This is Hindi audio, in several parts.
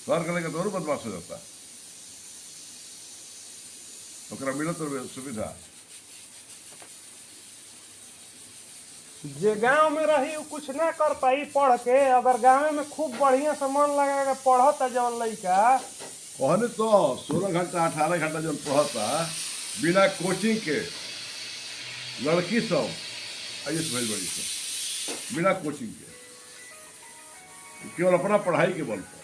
घर के लेकर तो बदमाश हो जाता, ओकरा मिलत तो सुविधा। जे गांव में रही उ कुछ ना कर पाई पढ़ के, अगर गांव में खूब बढ़िया से मन लगा के पढ़ता जवन लइका, कहने तो 16 घंटा 18 घंटा जब पढ़ता बिना कोचिंग के लड़की सब आईएएस भइल बड़ी सब बिना कोचिंग के, केवल अपना पढ़ाई के बल पर।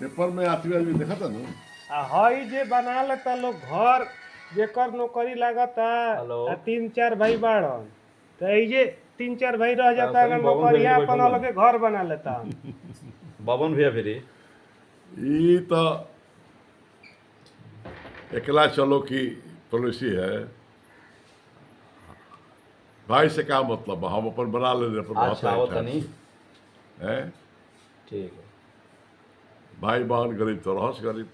पेपर में आती हुई देखा था ना, आ हई जे बना लेता लोग घर, जेकर नौकरी लागता हेलो। 3-4 भाई बाड़न, तो ई जे 3-4 भाई रह जाता, सही अगर बाबन नौकरिया भैया अपन बैठल अलगे घर बना लेता। बाबन भैया फिर ये तो अकेला चलो की पॉलिसी है। भाई से क्या मतलब, हम अपन बना ले रहे अपन अच्छा वो तनी है। ठीक है। भाई बहन गरीब तो रहस गरीब।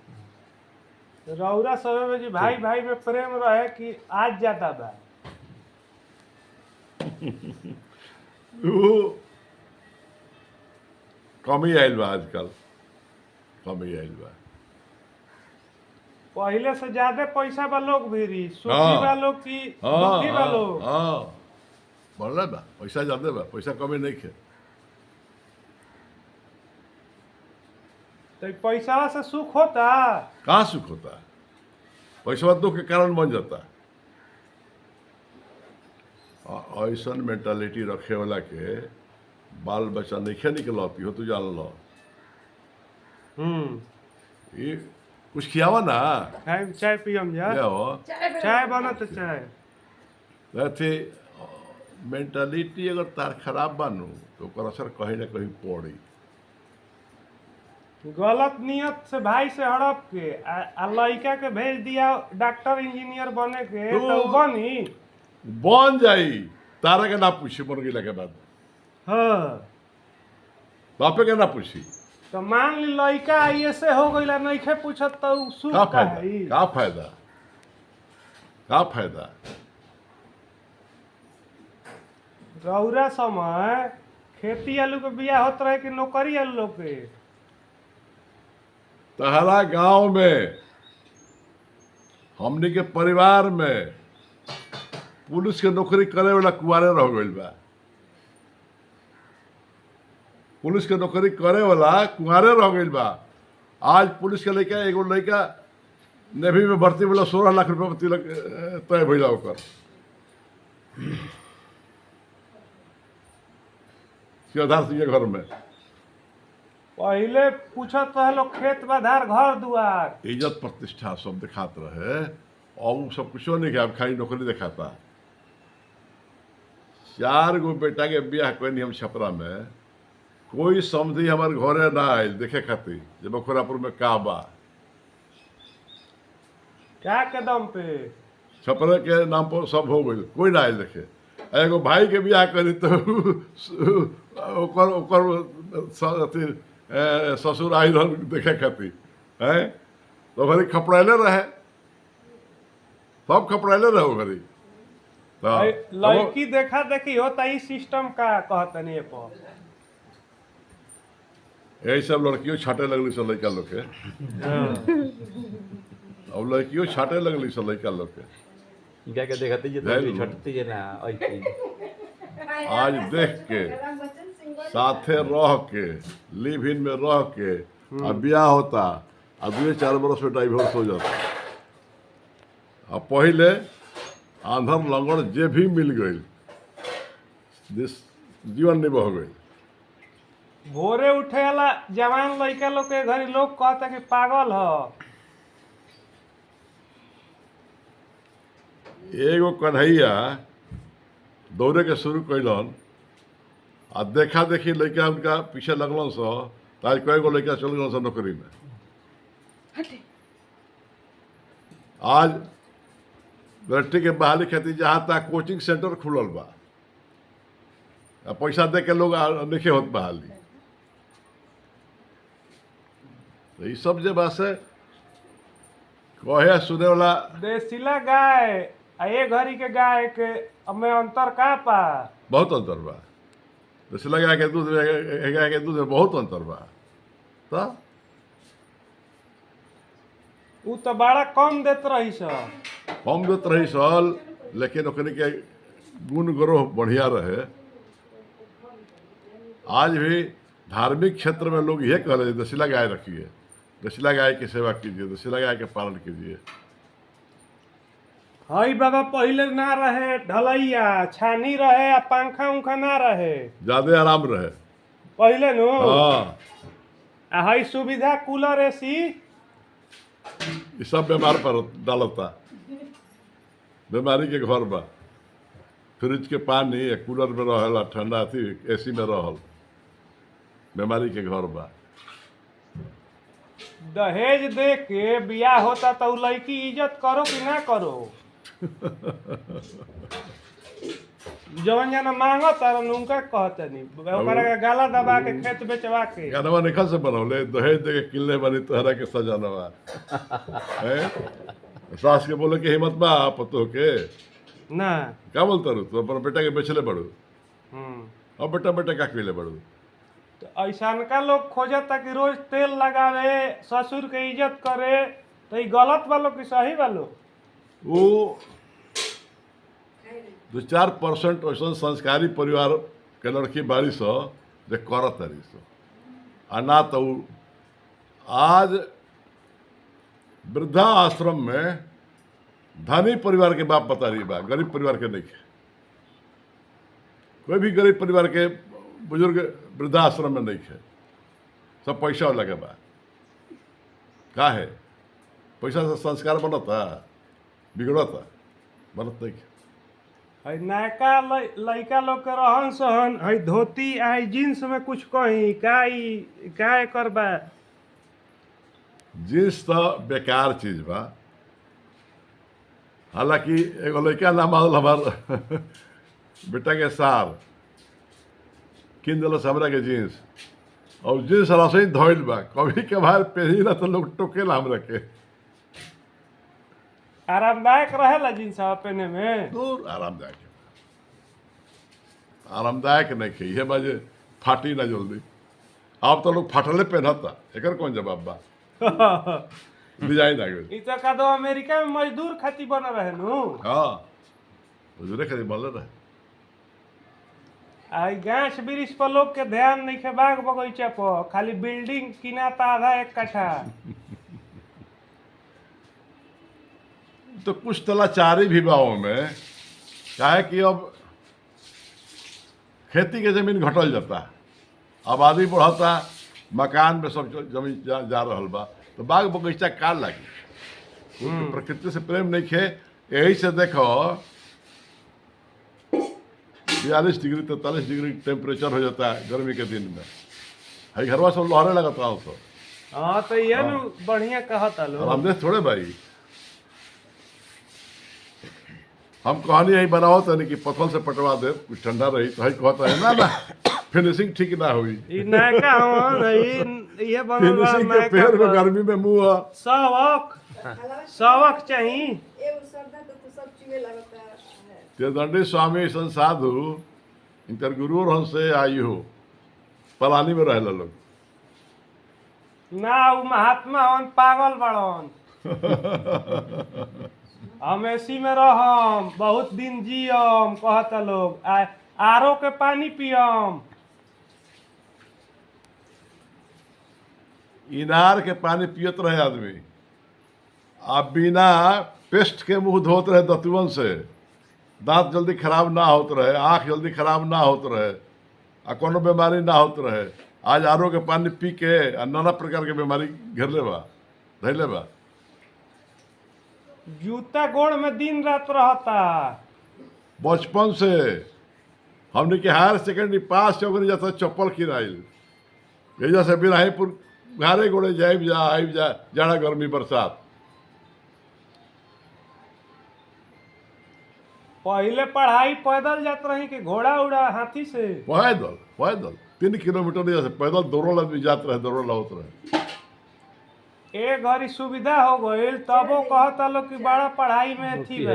रौरा समय में जी भाई भाई में प्रेम रहे कि आज ज्यादा बा? वो कमी आयल बा, आजकल कमी आयल बा। पहले से ज्यादा पैसा बा लोग भी, सुखी हाँ। बा लोग की हाँ दुखी बा हाँ लोग? हाँ, बढ़ बा, पैसा ज्यादा बा, पैसा कमी नहीं खे। तो पैसा से सुख होता? कहाँ सुख होता है, पैसा दुख के कारण बन जाता। ऐसा मेंटालिटी रखे वाला के बाल बच्चा नहीं निकलती हो, तू जान लो। ये कुछ खियावा ना, खाए चाय पियम जा, क्या हो चाय बनत चाय। रहते मेंटालिटी अगर तार खराब बानू तो ओकर असर कहीं ना कहीं पड़ी। गलत नियत से भाई से हड़प के आ लड़का के भेज दिया डॉक्टर इंजीनियर बने के, तो- तो उ बनी? बन जाई, तारा के ना पूछी बन गेला के बाद, हाँ। बापे के ना पूछी। तो मान ली लड़का ऐसे हो गईला, नइखे पूछत तो उ सुख का का फायदा, है? का फायदा, का फायदा। रौरा समय खेती आलू के बिया होत रहे कि नौकरी आलू लोग के? तहरा गांव में हमनी के परिवार में पुलिस के नौकरी करे वाला कुआरे रह गइल बा। पुलिस के नौकरी करे वाला कुआरे रह गइल बा। आज पुलिस के लड़का, एगो लड़का नेवी में भर्ती वाला 16 लाख रुपया में तिलक तय भइला ओकर। सिद्धार्थ सिंह के घर में पहले पूछत रहे लोग खेत बधार घर दुआर, इज्जत प्रतिष्ठा सब दिखात रहे, और वो सब कुछ नहीं किया, अब खाली नौकरी दिखाता। 4 गो बेटा के ब्याह कैनी हम छपरा में, कोई समझी हमारे घरे ना आयल देखे खातिर जब बखोरापुर में का बा। क्या के दम पे? छपरा के नाम पर सब हो गई, कोई ना आयल देखे। एगो भाई के ब्याह करी तो ओकर ओकर अथी ससुर आई रह देखे खातिर है, तो घरी खपड़ैले रहे, सब खपड़ैले रहे घरी। लड़की देखा देखी होता, ई सिस्टम का कहतनी पर? यही सब लड़कियों छाटे लगली सब लड़का लोग के, अब लड़कियों छाटे लगली सब लड़का लोग के। क्या क्या देखते जे जय तो छटती जे ना ऐसी आज देख के साथे रह के लिव इन में रह के अब ब्याह होता, अब 2-4 बरस में डाइवोर्स हो जाता। अब पहले आंधर लंगड़ जे भी मिल गई जीवन नहीं बह गई। भोरे उठे वाला जवान लड़का लोग के घरी लोग कहता कि पागल ह। एगो कन्हैया दौड़े के शुरू कैलन, आ देखा देखी लड़का उनका पीछे लगलन सो, तो आज कई गो लड़का चल गलन सो नौकरी में। आज बेटी के बहाली खातिर जहाँ तक कोचिंग सेंटर खुलल बा, आ पैसा दे के लोग लिखे होत बहाली। तो ये सब जे बा से कहे सुने वाला देसीला गाय आ ए घड़ी के गाय के में अंतर का पा? बहुत अंतर बा। देसी गाय के दूध गाय के दूध में बहुत अंतर बा। तो उ तो बड़ा कम देत रही सब। कम देत रही सल, लेकिन ओकरे के गुण ग्रोह बढ़िया रहे। आज भी धार्मिक क्षेत्र में लोग ये कह रहे हैं देसीला गाय रखिए, देसीला गाय की सेवा कीजिए, देसीला गाय के पालन कीजिए। हई बाबा पहले ना रहे ढलैया, छानी रहे आ पंखा उंखा ना रहे ज्यादा आराम रहे। पहले नु। हाँ, आ हई सुविधा कूलर एसी। ये सब बीमार पर डालता, बीमारी के घर बा। फ्रिज के पानी या कूलर में रहल, ठंडा थी एसी में रहल, बीमारी के घर बा। दहेज दे के बियाह होता तो उ लड़की इज्जत करो कि ना करो? जवन जना मांगो तारन उनका कहते नहीं, ओकरा के गाला दबा के खेत बेचवा के। गानवा निखल से बनौले, दहेज दे के किले बनी तोहरा के सजानवा। सास के बोले के हिम्मत बा पतो के ना। क्या बोलता रू तू अपन बेटा के बेचले बड़ू, हम्म। अब बेटा बेटा का कइले बड़ू। तो ऐसा का लोग खोजता कि रोज तेल लगावे, ससुर के इज्जत करे, तो ये गलत वालों की सही वालों? वो 2-4% ऐसा संस्कारी परिवार के लड़की बारी सो जे करत तारी सो, आ ना तो उ आज वृद्धा आश्रम में धनी परिवार के बाप बता रही बा, गरीब परिवार के नहीं है। कोई भी गरीब परिवार के बुजुर्ग वृद्धाश्रम में नहीं है, सब पैसा लगे बा। का है पैसा से संस्कार बनता, बिगड़ता, बनत नहीं है। हई नयका लड़का लोग के रहन सहन, हई धोती आई जींस में कुछ कहीं का एकर बा? जींस तो बेकार चीज बा। हालांकि एगो लड़का नाम आल हमार बेटा के सार किन दिल हमरा के जींस, और जींस रसोई धोइल बा, कभी कभार पहनी ना तो लोग टोकेला हमरा के। आरामदायक रहेला जींस पहने में? दूर आरामदायक है, आरामदायक नहीं है। ये बाजे फाटी ना जल्दी। अब तो लोग फाटले पहनता, एकर कौन जवाब बा? डिजाइन आ गई। इ तो का दो अमेरिका में मजदूर खातिर बन रहे नु। हाँ, मजदूरे खातिर बनले रहे। आई गाछ वृक्ष पर लोग के ध्यान नहीं है, बाग बगीचा पर खाली बिल्डिंग किनाता आधा एक कट्ठा। तो कुछ तलाचारी भी बाओं में क्या है कि अब खेती के जमीन घटल जाता, आबादी बढ़ता, मकान में सब जमीन जा रहल बा, तो बाग बगीचा का लगी? तो प्रकृति से प्रेम नहीं है। यही से देखो 42 डिग्री 43 डिग्री टेम्परेचर हो जाता है गर्मी के दिन में। हई घरवा सब लहरे लगता है सब। हाँ तो ये नु बढ़िया कहता लोग। आरामदेह थोड़े भाई। हम कहानी यही बनाओ तो नहीं कि पथल से पटवा दे कुछ ठंडा रही, तो हई कहता है ना ना फिनिशिंग ठीक ना हुई। ई नयका हवन ये बनल बा फिनिशिंग के पेड़ में गर्मी में मुंह है। सवक चाहिए। ते दंडी स्वामी सन साधु इनकर गुरु और हमसे आई हो पलानी में रहे लोग ना। उ महात्मा हवन पागल बड़न। हम एसी में रहम, बहुत दिन जियम कहता लोग, आरो के पानी पियम। इनार के पानी पियत रहे आदमी, अब बिना पेस्ट के मुंह धोत रहे दतुअन से, दांत जल्दी खराब ना होत रहे, आँख जल्दी खराब ना होत रहे, आ कोनो बीमारी ना होत रहे। आज आरो के पानी पी के नाना प्रकार के बीमारी घेरले बा, धैले बा। जूता गोड़ में दिन रात रहता। बचपन से हमने के हायर सेकेंडरी पास चौकनी जाता चप्पल किनाइल, एजा से बिराहीपुर घारे गोड़े जाइब जा आइब जा, जाड़ा गर्मी बरसात। पहले पढ़ाई पैदल जात रही कि घोड़ा उड़ा हाथी से? पैदल पैदल 3 किलोमीटर जैसे पैदल दौड़ल आदमी जात रहे, दौड़ल होत रहे। ए घड़ी सुविधा हो गईल, तबो कहता लोग कि बड़ा पढ़ाई में थी बा।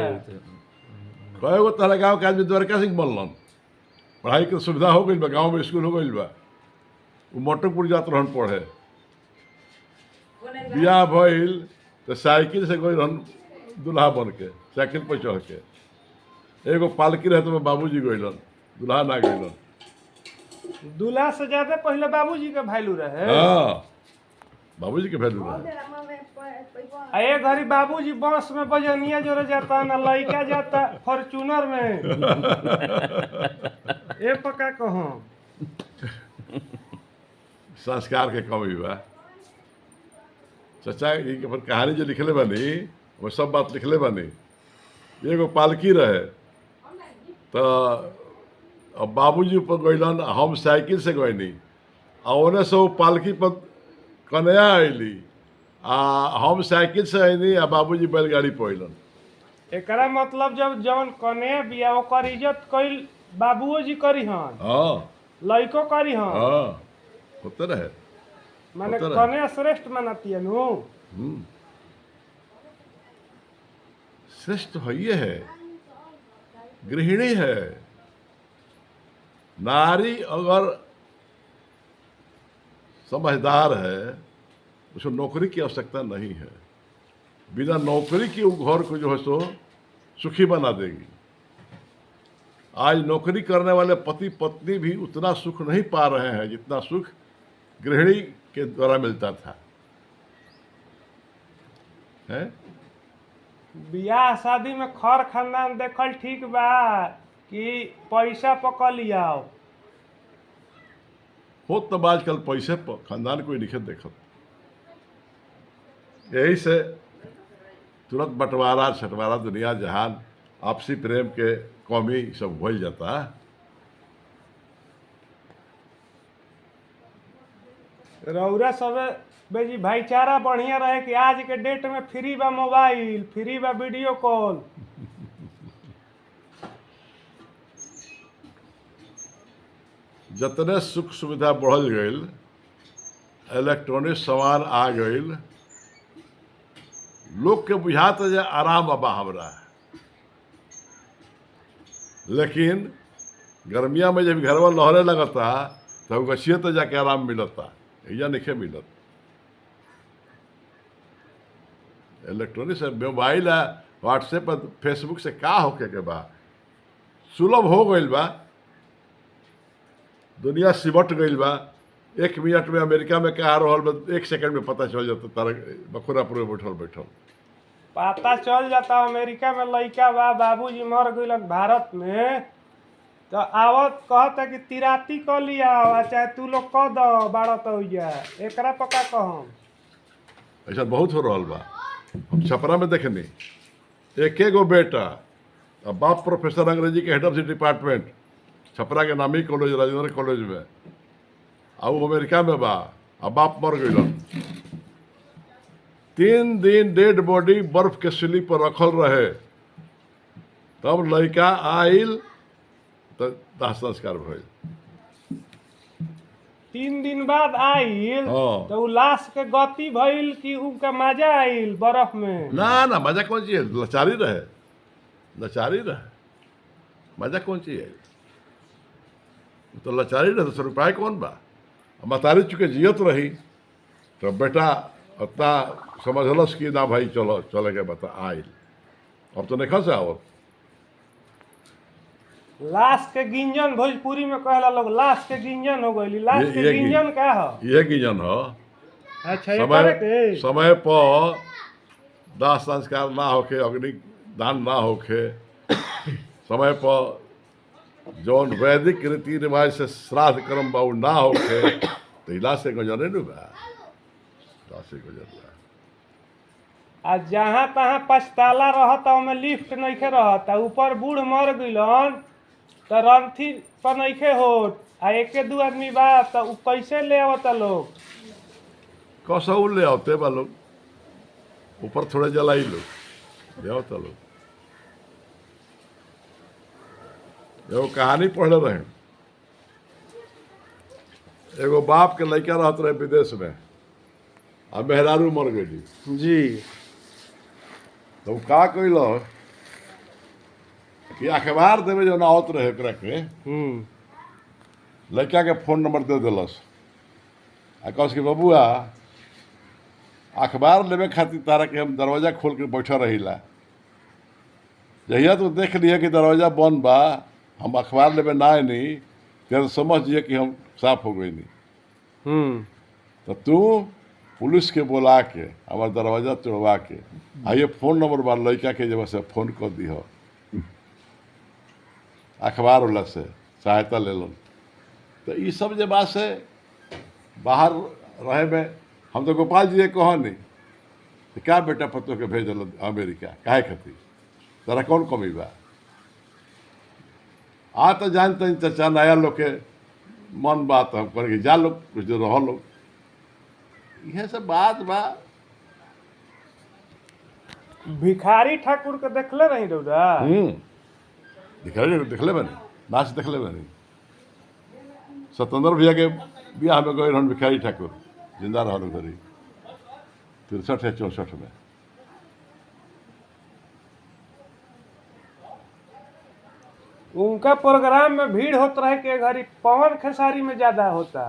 कएगो तरह गाँव के आदमी द्वारका सिंह बनलन, पढ़ाई के सुविधा हो गई बा, गाँव में स्कूल हो गई बा। वो मोटरपुर जात रहन पढ़े, बियाह भइल तो साइकिल से गई रहन दूल्हा बन के, साइकिल पर चढ़ के। एगो पालकी रहे तो बाबूजी गइलन, दूल्हा ना गइलन। दूल्हा से ज्यादा पहले बाबूजी के वैल्यू रहे। हाँ, बाबूजी के वैल्यू रहे। आ ये घड़ी बाबूजी बस में बजनिया जोरे जाता ना लड़का जाता फॉर्चूनर में। ए पका कहो संस्कार के कमी बा। चचा ये अपन कहानी जो लिखले बानी वो सब बात लिखले बानी। एगो पालकी रहे तो अब बाबूजी ऊपर गइलन, हम साइकिल से गइनी, आ ओने से वो पालकी पर कन्या अइली, आ हम साइकिल से अइनी, आ बाबूजी बैलगाड़ी पर अइलन। एकरा मतलब जब जवन कने बिया ओकर इज्जत कइल बाबूओ जी करी हन, हाँ लइको करी हन। हाँ, होते रहे। माने होता रहे। कने श्रेष्ठ मानती है नु। श्रेष्ठ है, ये है, गृहिणी है। नारी अगर समझदार है, उसको नौकरी की आवश्यकता नहीं है। बिना नौकरी की वो घर को जो है सो सुखी बना देगी। आज नौकरी करने वाले पति पत्नी भी उतना सुख नहीं पा रहे हैं जितना सुख गृहिणी के द्वारा मिलता था। है? बियाह शादी में खर खानदान देखल ठीक बा कि पैसा पकड़ लियाओ। हो तब आजकल पैसे पर खानदान कोई नहीं देखत। यही से तुरंत बंटवारा छटवारा दुनिया जहान आपसी प्रेम के कमी सब भूल जाता है। रौरा सबे बेजी भाईचारा बढ़िया रहे कि आज के डेट में फ्री बा मोबाइल, फ्री बा वीडियो कॉल। जितने सुख सुविधा बढ़ल गई, इलेक्ट्रॉनिक सामान आ गई, लोग के बुझाता जे आराम अबा हमरा। लेकिन गर्मिया में जब घरवा लहरे लगता तब गछिए तो जाके आराम मिलता, या नहीं मिलत। इलेक्ट्रॉनिक से मोबाइल है, व्हाट्सएप पर फेसबुक से का होके के बा सुलभ हो गई बा। दुनिया सिमट गई बा। 1 मिनट में अमेरिका में क्या रहल बा 1 सेकंड में पता चल जाता, तारा बखुरापुर में बैठल बैठल पता चल जाता अमेरिका में लइका बा, बाबूजी मर गइलन भारत में, तो आवत कहता कि तिराती क लिया चाहे तू लोग क दो बारह तो एकरा पका कहम। ऐसा बहुत हो रहा बा। हम छपरा में देखनी, एक गो बेटा, अब बाप प्रोफेसर अंग्रेजी के head of the department, Chhapra के नामी कॉलेज राजेंद्र कॉलेज में, अब वो अमेरिका में बा, अब बाप मर गइलन। 3 दिन डेड बॉडी बर्फ के सिली पर रखल रहे, तब लड़का आइल तो दाह संस्कार भइल। 3 दिन बाद आइल हाँ। तो उ लाश के गति भइल कि उनका मजा आइल बर्फ में। ना ना, मजा कौन चीज है? लाचारी रहे, लाचारी रहे, मजा कौन चीज है? तो लाचारी रहे तो रुपये कौन बा? मतारी चुके जियत रही तो बेटा उतना समझलस कि ना भाई चलो चले के बता आइल। अब तो नहीं से आवत। लाश के गिंजन भोजपुरी में कहला लोग, लाश के गिंजन हो गइली। लाश ये- के ये गिंजन का हो? ये गिंजन हो। अच्छा, ये करे के समय पर दाह संस्कार ना होके, अग्नि दान ना होके, समय पर जौन वैदिक रीति रिवाज से श्राद्ध कर्म बाबू ना होके, तो इलाज से गुजरे न बा, इलाज से गुजर बा। आ जहाँ तहाँ पछताला रहता ओमे लिफ्ट नइखे रहता, ऊपर बूढ़ मर गइलन तो रंथी पर नइखे होत, आ 1-2 आदमी बा तो उ कैसे ले आवता लोग? कसौ ले आवते बा लोग, ऊपर थोड़े जलाई लोग ले आवता लोग। एगो कहानी पढ़ले रहे, एगो बाप के लड़का रहत रहे विदेश में, आ मेहरारू मर गई। जी। तो का कैल कि अखबार देवे जो आवत रहे ओकरा के, लड़का के फोन नंबर दे दिलस आ कहस कि बबुआ अखबार लेवे खातिर तारा के हम दरवाजा खोल के बैठा रहीला, जहिया तो देख लिया कि दरवाजा बंद बा, हम अखबार लेवे ना नहीं तो समझ जिए कि हम साफ हो गई नहीं। तो तू पुलिस के बुला के हमार दरवाजा तोड़वा के आ ये फोन नंबर बा लड़का के जब से फोन कर दी हो, अखबार वाला से सहायता ले लो। तो ये सब जे बात से बाहर रहे में हम तो गोपाल जी कह नहीं तो क्या बेटा पतो के भेज दिल अमेरिका काहे खातिर, तारा कौन कमी बा? आ तो जानते चचा नया लोग के मन बात हम करेंगे जा लोग कुछ देर रह लोग, यह सब बात बा। भिखारी ठाकुर के देखले रही रौदा? देखले बनी नाच देखले बनी सत्येंद्र भैया के बियाह में गए रहन भिखारी ठाकुर जिंदा रहन घरी 63 या 64 में। उनका प्रोग्राम में भीड़ होत रहे के घड़ी पवन खेसारी में ज्यादा होता।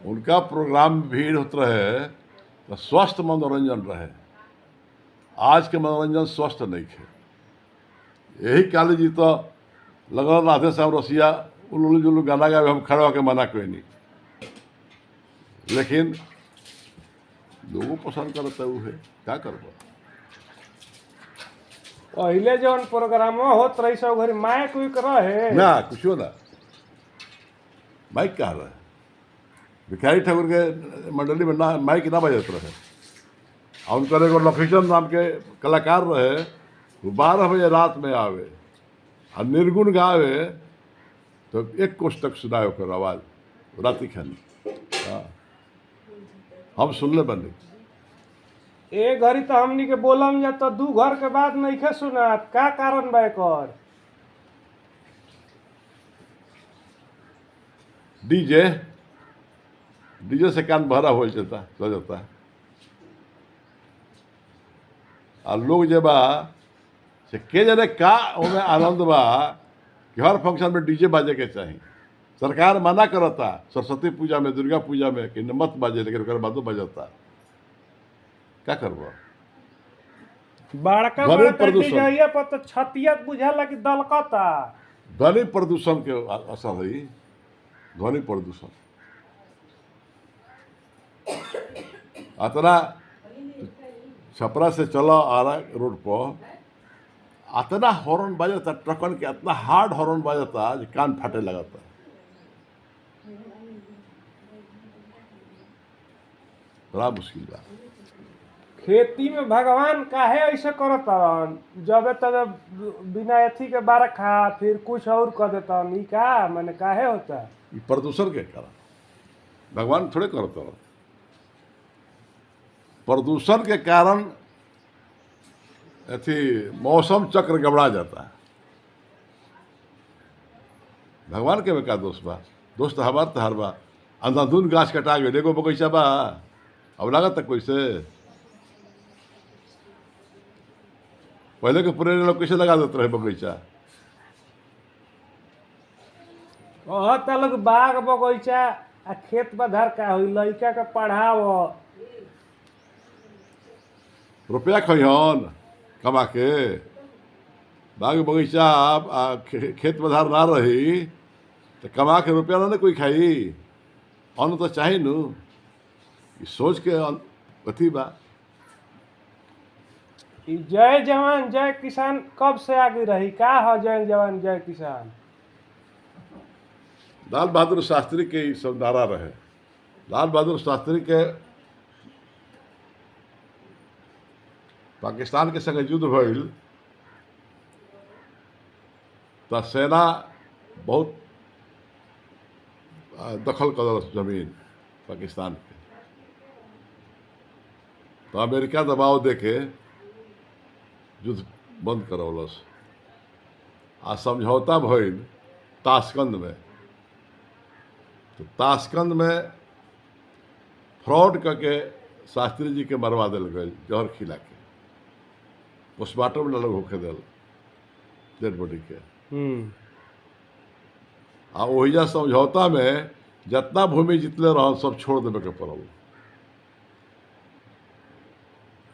उनका प्रोग्राम में भीड़ होत रहे तो स्वस्थ मनोरंजन रहे, आज के मनोरंजन स्वस्थ नहीं है। यही काली जी तो लगल राधे श्याम रसिया उल्लू जुल्लू गाना गावे, हम खड़ा होकर मना कोई नहीं, लेकिन लोगों पसंद करता है क्या करबो। पहले जौन प्रोग्राम होत रही सब घरी माइक उइक रहे ना कुछो ना, माइक कहाँ रहे? भिखारी ठाकुर के मंडली में ना माइक ना बजत रहे। और उनकर एगो लखीचंद नाम के कलाकार रहे, वो 12 बजे रात में आवे और निर्गुण गावे तो 1 कोस तक सुनाए ओकर आवाज राति खानी। हाँ हम सुनले बनी। ए घड़ी तो हमनी के बोलम जा तो 2 घर के बाद नइखे सुनात, का कारण बा एकर? डीजे से कान भरा हो जाता और लोग जे बा से के जाने का ओमे आनंद बा कि हर फंक्शन में डीजे बाजे के चाहिए। सरकार मना करता सरस्वती पूजा में दुर्गा पूजा में कि मत बाजे, लेकिन ओकर बादो बजता, क्या करबो? बड़का ध्वनि बड़का प्रदूषण। डीजे पर तो छतिया बुझाला कि दलकता। ध्वनि प्रदूषण के असर है, ध्वनि प्रदूषण अतना छपरा से चलो आरा रोड पर अतना हॉर्न बजता, ट्रकन के इतना हार्ड हॉर्न बजता जो कान फाटे लगता। बड़ा मुश्किल बा। खेती में भगवान काहे ऐसे करतन? जबे तबे बिना एथी के बरखा फिर कुछ और कर देतन, ई का माने काहे होता? ये प्रदूषण के कारण भगवान थोड़े करता है। प्रदूषण के कारण अथी मौसम चक्र गबड़ा जाता है। भगवान के में का दोष बा? दोष तो हमार तहार बा। अंधाधुन गाछ कटा गए, एगो बगीचा बा अब लागत तक कोई से पहले के पुराने लोग कैसे लगा देते रहे बगीचा? कहत लोग बाग बगीचा आ खेत बधार का होई, लइका के पढ़ाव रुपया खइहन कमा के, बाग बगीचा खेत बधार ना रही तो कमा के रुपया ना कोई खाई, अन्न तो चाहिए नु। ई सोच के अथी बा। ई जय जवान जय किसान कब से आगे रही? का हो जय जवान जय किसान? लाल बहादुर शास्त्री के ई सब नारा रहे। लाल बहादुर शास्त्री के पाकिस्तान के संगे युद्ध भइल तो सेना बहुत दखल कर जमीन पाकिस्तान के, तो अमेरिका दबाव देके युद्ध बंद करौलस आ समझौता भइल ताशकंद में। तो ताशकंद में फ्रॉड करके शास्त्री जी के मरवा दिल गए, जहर खिला के पोस्टमार्टम में लोग होके दिल। डेड बॉडी के। हम्म। आ ओहिजा समझौता में जितना भूमि जितले रहन सब छोड़ देवे के पड़ल।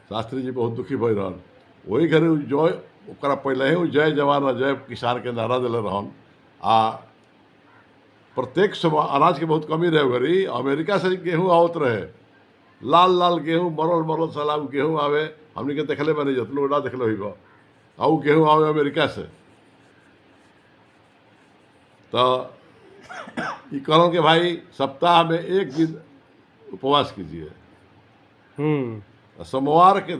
शास्त्री जी बहुत दुखी भई रहन। वही घरे उ जय ओकरा पहले ही उ जय जवान और जय किसान के नारा दिले रहन। आ प्रत्येक समय अनाज के बहुत कमी रहे घड़ी अमेरिका से गेहूं आवत रहे, लाल लाल गेहूं मरल मरल साला उ गेहूं आवे, हमनी के देखले बनी जतलो ना देखले होइबो। आ उ गेहूं आवे अमेरिका से। तो ई कहलन के भाई सप्ताह में एक दिन उपवास कीजिए। हम्म। सोमवार के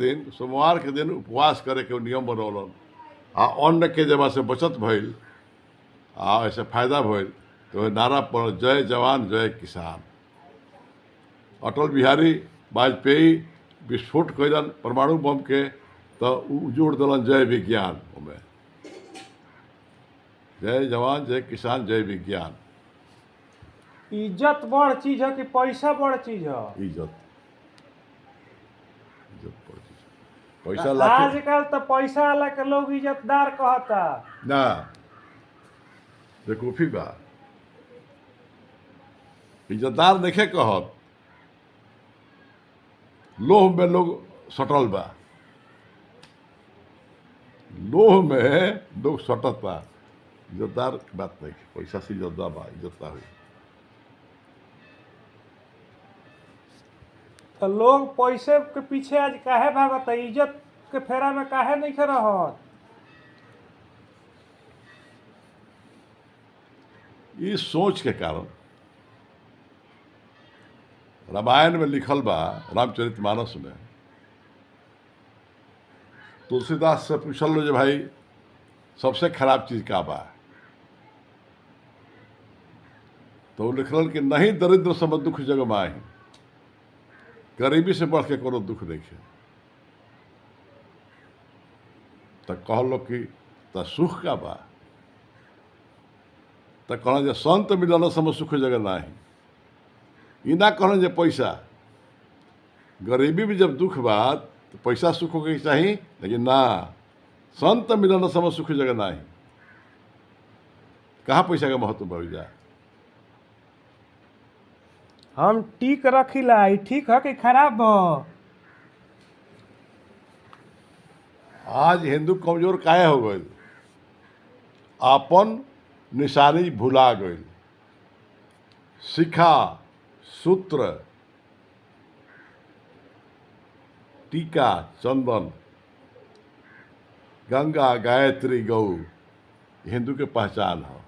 दिन उपवास करे के नियम बनौलन। आ अन्न के जब से बचत भइल आ ऐसे फायदा भइल तो नारा पड़ल जय जवान जय किसान। अटल बिहारी वाजपेयी विस्फोट कैलन परमाणु बम के तो उ जोड़ दिलन जय विज्ञान में। जय जवान जय किसान जय विज्ञान। इज्जत बड़ चीज है कि पैसा बड़ चीज है? इज्जत इज्जत बड़ चीज है। पैसा लाके आजकल तो पैसा वाला के लोग इज्जतदार कहता। ना बेकूफी बा। इज्जतदार देखे कहत लोह में लोग सटल बा। लोह में लोग सटत बा। इज्जतदार की बात नहीं, पैसा से इज्जतदार बा, इज्जतदार हुई। तो लोग पैसे के पीछे आज काहे भागत है? इज्जत के फेरा में काहे नहीं खे रहत? इस सोच के कारण रामायण में लिखल बा, रामचरितमानस में तुलसीदास से पूछल लो जे भाई सबसे खराब चीज का बा, तो वो लिखल कि नहीं दरिद्र सम दुख जग माही। गरीबी से बढ़ के कोनो दुख नहीं है। तो कहलो कि त सुख का बा, तो कहना जे संत मिलन सम सुख जग नाही। ई ना कहना जे पैसा, गरीबी भी जब दुख बा तो पैसा सुख होके चाहिए, लेकिन ना संत मिलन सम सुख जग नाही। कहाँ पैसा का महत्व बढ़ जाए। हम टीक रखिला, ई ठीक है कि खराब है? आज हिंदू कमजोर काहे हो गए? आपन निशानी भुला गए। शिखा सूत्र टीका चंदन गंगा गायत्री गौ हिंदू के पहचान है।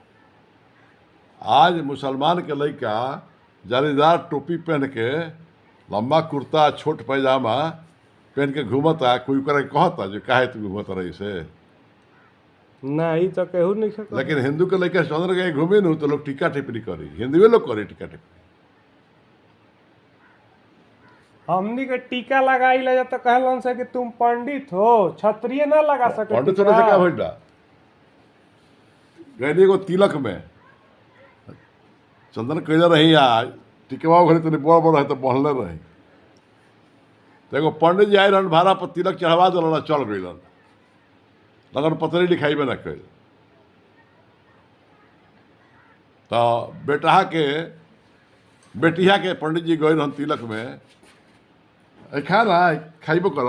आज मुसलमान के लड़का जालीदार टोपी पहन के लंबा कुर्ता छोट पैजामा पहन के घूमता, कोई करे कहता जो काहे तू घूमता रही से। नहीं तो केहू नहीं सकता। लेकिन हिंदू के लड़का चंद्र के घूमे न तो लोग टीका टिप्पणी करी, हिंदुए लोग करे टीका टिप्पणी। हमनी के टीका लगाई ले तो कहलन से कि तुम पंडित हो, क्षत्रिय ना लगा सके पंडित टीका। होने से क्या भइला? गैनी को तिलक में चंदन कैले रही आज टिकवा घरे तनी बड़ बड़ है तो बढ़ले रही। तो एगो पंडित जी आए रहन भाड़ा पर तिलक चढ़वा दिलन, चल गइलन, लगन पतरी लिखाई में न कैल। तो बेटिया के पंडित जी गए रहन तिलक में, खा ना खाइबो कर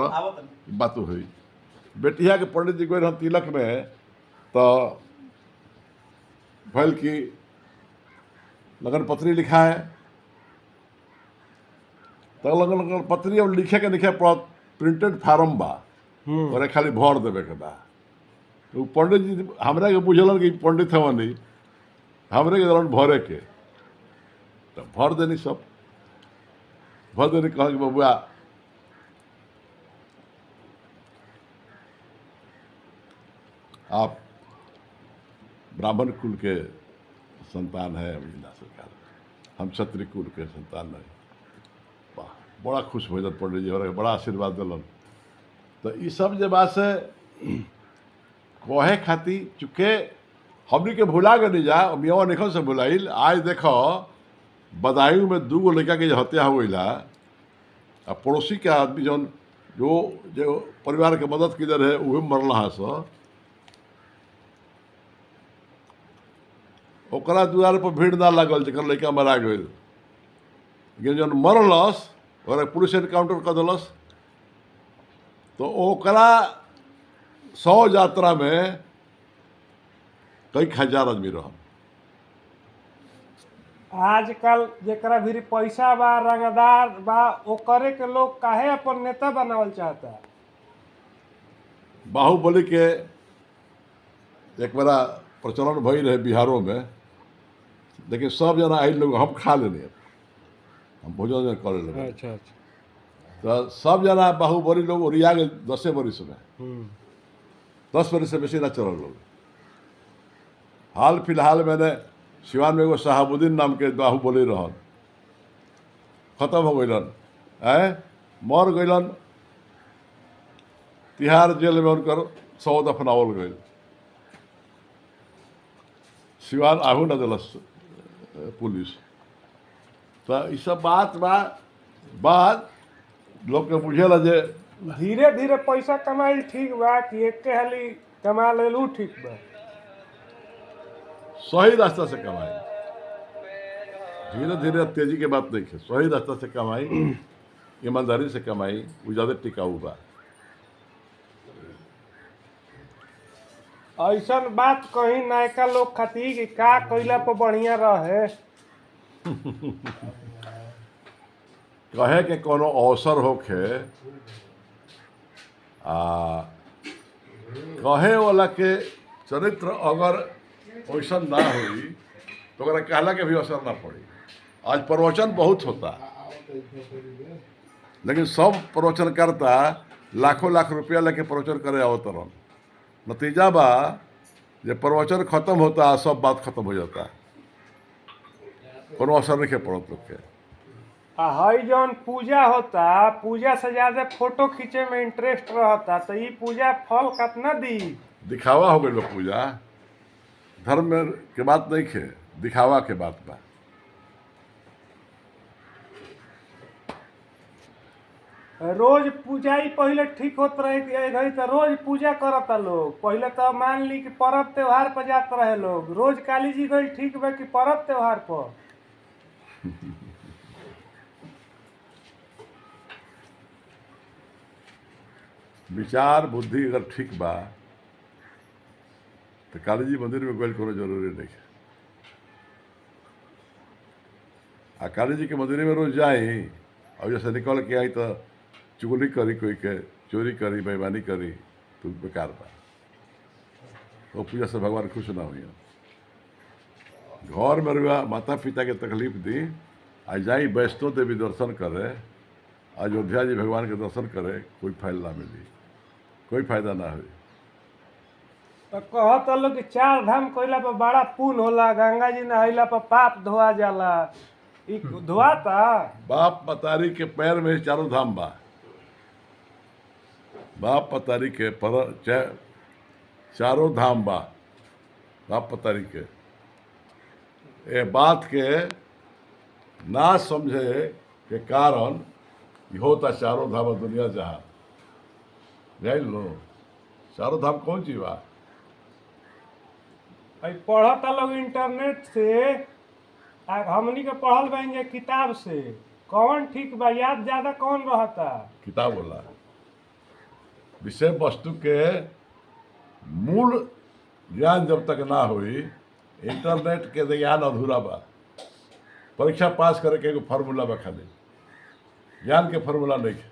बात हुई। बेटिया के पंडित जी गए रहन तिलक में, तो भल की लगन पत्री लिखा है, तो लगन पत्री अब लिखे के लिखे प्रिंटेड फार्म बा और खाली भर देवे के बा। तो पंडित जी हमरा के बुझलन कि पंडित हवन नहीं, हमरे के दौरान भरे के, तो भर देनी, सब भर देनी। कह बबुआ आप ब्राह्मण कुल के संतान है, अमीना सरकार, हम क्षत्रिय कुल के संतान नहीं। वाह, बड़ा खुश भैलन पंडित जी, और बड़ा आशीर्वाद दिलन। तो ये सब जब बात से कहे खाती चूँकि हमनी के भुला गए जा, मियाँ निखन से भुलाइल। आज देखो बदायूं में 2 लड़का के हत्या हो गई, आ पड़ोसी के आदमी जौन जो परिवार के मदद किधर है वही मरल हाँ सो। ओकरा द्वार पर भीड़ ना लागल जकर लड़का मरा गई, लेकिन जब मरलस ओकरा पुलिस एनकाउंटर कर दिलस, तो ओकरा 100 यात्रा में कई हजार आदमी रह। आजकल जेकरा भी पैसा बा, रंगदार बा, ओकरे के लोग काहे अपन नेता बनावल चाहता। बाहुबली के एक बड़ा प्रचलन भई रहे बिहारों में, लेकिन सब जना आई लोग हम खा लेने, हम भोजन कर ले, अच्छा। तो सब जना बाहुबली लोग ओरिया गए 10 बरिस में, 10 बरिस से बेसी ना चलल लोग। हाल फिलहाल मैंने सिवान में एगो शहाबुद्दीन नाम के बाहुबली रहन, खत्म हो गइलन, मर गइलन, तिहाड़ जेल में उनकर 100 दफनावल गई। सिवान आहू न दिलस पुलिस। तो ये सब बात लोग के बुझेला जे धीरे धीरे पैसा कमाइल ठीक बा कि एके हाली कमा लेलू ठीक बा। सही रास्ता से कमाई, धीरे धीरे तेजी के बात नहीं है, सही रास्ता से कमाई, ईमानदारी से कमाई, वो ज्यादा टिकाऊ बा। ऐसन बात कहीं नायका लोग खातिर कि का कइला पर बढ़िया रहे। कहे के कोनो अवसर होखे, कहे वाला के चरित्र अगर वैसा ना हुई तो ओकरा कहला के भी असर ना पड़ी। आज प्रवचन बहुत होता, लेकिन सब प्रवचन करता लाखों लाख रुपया लेके प्रवचन करे आवत रहन, नतीजा बा जे प्रवचन खत्म होता सब बात खत्म हो जाता, कोनो असर नहीं पड़त लोग के। हई जौन पूजा होता, पूजा से ज्यादा फोटो खींचे में इंटरेस्ट रहता, तो ये पूजा फल कितना दी। दिखावा हो गई बा पूजा, धर्म में के बात नहीं है, दिखावा के बात बा। रोज पूजा ही पहले ठीक होत रहे घड़ी, तो रोज पूजा करता लोग। पहले तो मान ली कि पर्व त्योहार पर जात रहे लोग, रोज काली जी गई ठीक बा कि पर्व त्योहार पर। विचार बुद्धि अगर ठीक बा तो काली जी मंदिर में गइल कोनो जरूरी नहीं है। आ काली जी के मंदिर में रोज जाई और जैसे निकल के आई तो चुगली करी, कोई के चोरी करी, बेईमानी करी, तो बेकार बा। वो पूजा से भगवान खुश ना हुई। घर में रुआ माता पिता के तकलीफ दी, आ जाई वैष्णो देवी दर्शन करे, अयोध्या जी भगवान के दर्शन करे, कोई फायदा ना मिली, कोई फायदा ना हुई। तो कहत लोग कि 4 धाम कइला पर बड़ा पुण्य होला, गंगा जी नहैला पर पाप धोआ जाला। ई धोआता? बाप मतारी के पैर में ही 4 धाम बा। बाप मतारी के पर 4 धाम बा, बाप मतारी के। ये बात के ना समझे के कारण ये होता 4 धाम दुनिया जहां जान लो। 4 धाम कौन चीज बा? पढ़ता लोग इंटरनेट से, हमनी के पढ़ल बन जे किताब से, कौन ठीक बा, याद ज्यादा कौन रहता। किताब बोला विषय वस्तु के मूल ज्ञान जब तक ना हुई, इंटरनेट के ज्ञान अधूरा बा। परीक्षा पास करे के एगो फार्मूला बा, खाली ज्ञान के फार्मूला नहीं है।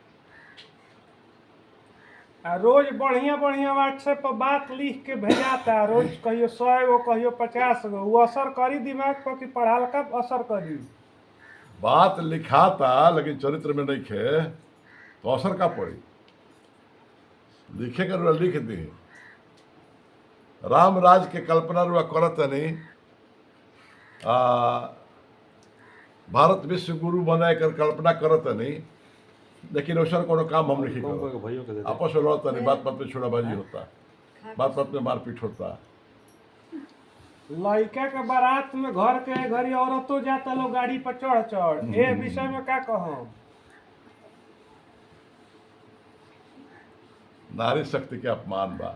रोज बढ़िया बढ़िया व्हाट्सएप पर बात लिख के भेजाता, रोज कहियो 100 गो, कहियो 50 गो। वो असर करी दिमाग पर कि पढ़ाल का असर करी? बात लिखाता लेकिन चरित्र में नहीं है, तो असर का पड़ी? लिखे कर लिख दी। राम राज के कल्पना रुआ करत नहीं, भारत विश्व गुरु बनाए कर कल्पना करत नहीं, लेकिन वैसा कोनो काम हम नहीं करते। आपस में लड़ता नहीं, बात बात में छोड़ाबाजी होता, बात बात में मारपीट होता। लड़का के बारात में घर के घरी औरतों जाता लोग गाड़ी पर चढ़ चढ़। ए विषय में क्या कहूँ? नारी शक्ति के अपमान बा,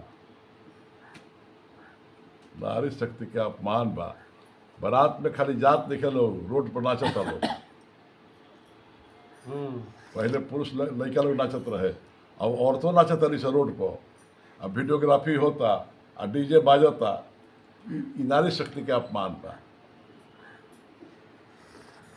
नारी शक्ति के अपमान बा। बारात में खाली जात देखे लोग, रोड पर नाचत लोग। पहले पुरुष लड़का लोग नाचत रहे, अब औरतों नाचत रही से रोड पर। अब वीडियोग्राफी होता, आ डीजे बाजता। ई नारी शक्ति के अपमान बा।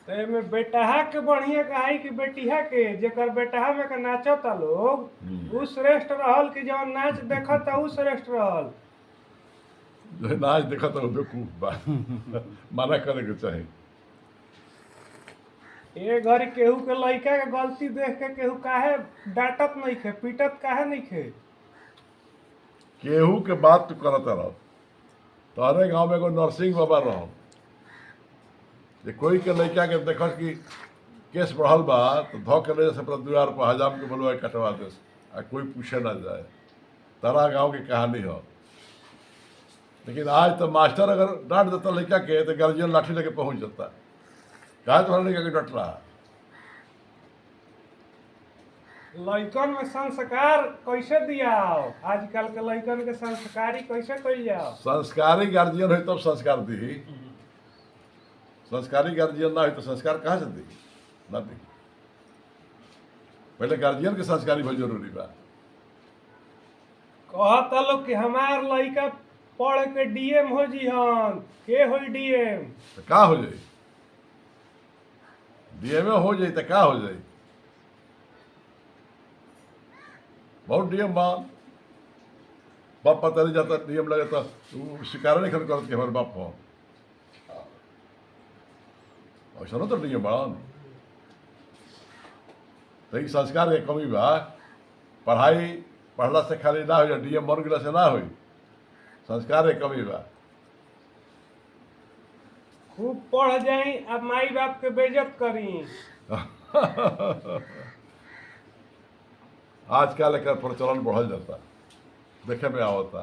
तो एमे बेटहा के बढ़िया कहाई कि बेटिया के, जेकर बेटहा में के नाचता लोग उ श्रेष्ठ रहल कि जवन नाच देखता उ श्रेष्ठ रहल? जो नाच देखा तो बेवकूफ बा। मना करे के चाही। ए घड़ी केहू के लइका के गलती देख के केहू काहे डांटत नहीं खे, पीटत काहे नहीं खे? केहू के बात तू करत रह। तोहरे गांव में एगो नरसिंह बाबा रहो, जे कोई के लड़का के देख कि केस बढ़ल बा तो धो के ले से अपना द्वार पर हजाम के बोलवा कटवा दे, आ कोई पूछे ना जाए। तारा गांव की कहानी हो। लेकिन आज तो मास्टर अगर डांट देता लड़का के तो गार्जियन लाठी लेके पहुंच जाता। कहा तो लड़का के डट रहा। लइकन में संस्कार कैसे दियाओ? आजकल के लइकन के संस्कारी कैसे कइल जाओ? संस्कारी गार्जियन हो तब संस्कार दी। संस्कारी गार्जियन ना हो तो संस्कार कहाँ से दी? ना दी। पहले गार्जियन के संस्कारी बहुत जरूरी बा। कहता लोग कि हमार लइका पढ़ के डीएम हो जी हन। के होई डीएम? तो का हो जाए? डीएमए हो जाए तो का हो जाए? बहुत डीएम बा, बाप पता नहीं जाता डीएम लगे तो शिकार नहीं खन करत कि हमारे बाप हो। ऐसा ना तो डीएम बड़न। तो ई संस्कार के कमी बा। पढ़ाई पढ़ला से खाली ना हो, डीएम बन गया से ना हो। संस्कार के कमी बा। खूब पढ़ जाई अब माई बाप के बेइज्जत करी। आजकल एकर प्रचलन बढ़ल जाता, देखे में आवता।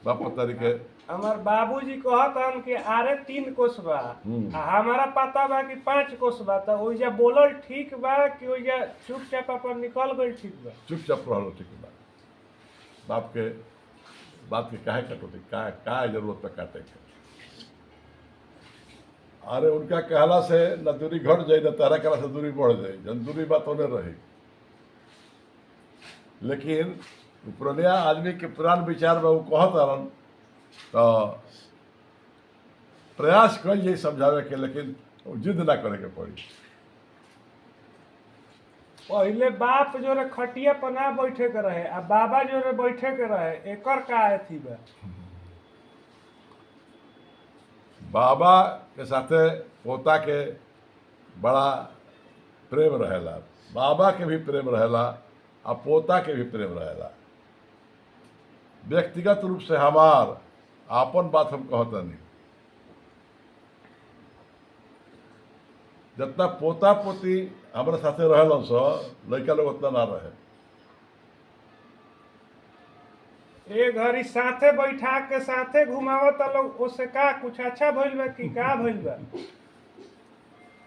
बाप तरीके हमार बाबूजी कहतन कि आरे 3 कोस बा, आ हमारा पता बा कि 5 कोस बा। तो ओइजा बोलल ठीक बा कि ओइजा चुपचाप अपन निकल गइल ठीक बा? चुपचाप रहल ठीक बा। बाप के बात के काहे कटोती? का जरूरत पे काटे के? अरे उनका कहला से न दूरी घट जाए, न तारा कहला से दूरी बढ़ जाए। जन दूरी बात होने रही। लेकिन पुरनिया आदमी के पुरान विचार में वो कहत रहन तो प्रयास कल जाए समझावे के, लेकिन जिद ना करे के पड़ी। पहिले बाप जोरे खटिया पर ना बैठे के रहे, आ बाबा जोरे बैठे के रहे। एकर का अथी बा? बाबा के साथे पोता के बड़ा प्रेम रहेला। बाबा के भी प्रेम रहेला आ पोता के भी प्रेम रहेला। व्यक्तिगत रूप से हमार आपन बात हम कहतनी, जितना पोता पोती हमारे साथे रहेलन सो लड़का लोग उतना ना रहे। ए घड़ी साथे बैठा के साथे घुमावत लोग, ओसे का कुछ अच्छा भइल बा कि का भइल बा?